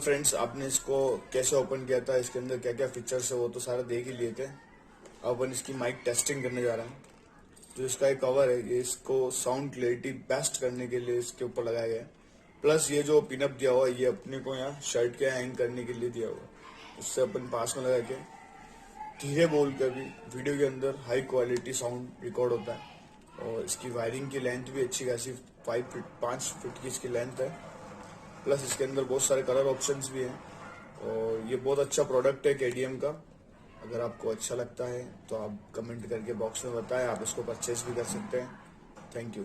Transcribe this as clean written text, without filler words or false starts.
Friends, आपने इसको कैसे ओपन किया था, इसके अंदर क्या क्या फीचर्स है वो तो सारा देख ही लिए थे। अब अपन इसकी माइक टेस्टिंग करने जा रहे हैं। जो इसका एक कवर है, ये इसको साउंड क्लैरिटी बेस्ट करने के लिए इसके ऊपर लगाया गया है। प्लस ये जो पिनअप दिया हुआ है, ये अपने को यहाँ शर्ट के हैंग करने के लिए दिया हुआ है। उससे अपन पास में लगा के धीरे बोल कर भी वीडियो के अंदर हाई क्वालिटी साउंड रिकॉर्ड होता है। और इसकी वायरिंग की लेंथ भी अच्छी खासी 5 फीट की इसकी लेंथ है। प्लस इसके अंदर बहुत सारे कलर ऑप्शंस भी हैं और ये बहुत अच्छा प्रोडक्ट है KDM का। अगर आपको अच्छा लगता है तो आप कमेंट करके बॉक्स में बताएं, आप इसको परचेज भी कर सकते हैं। Thank you.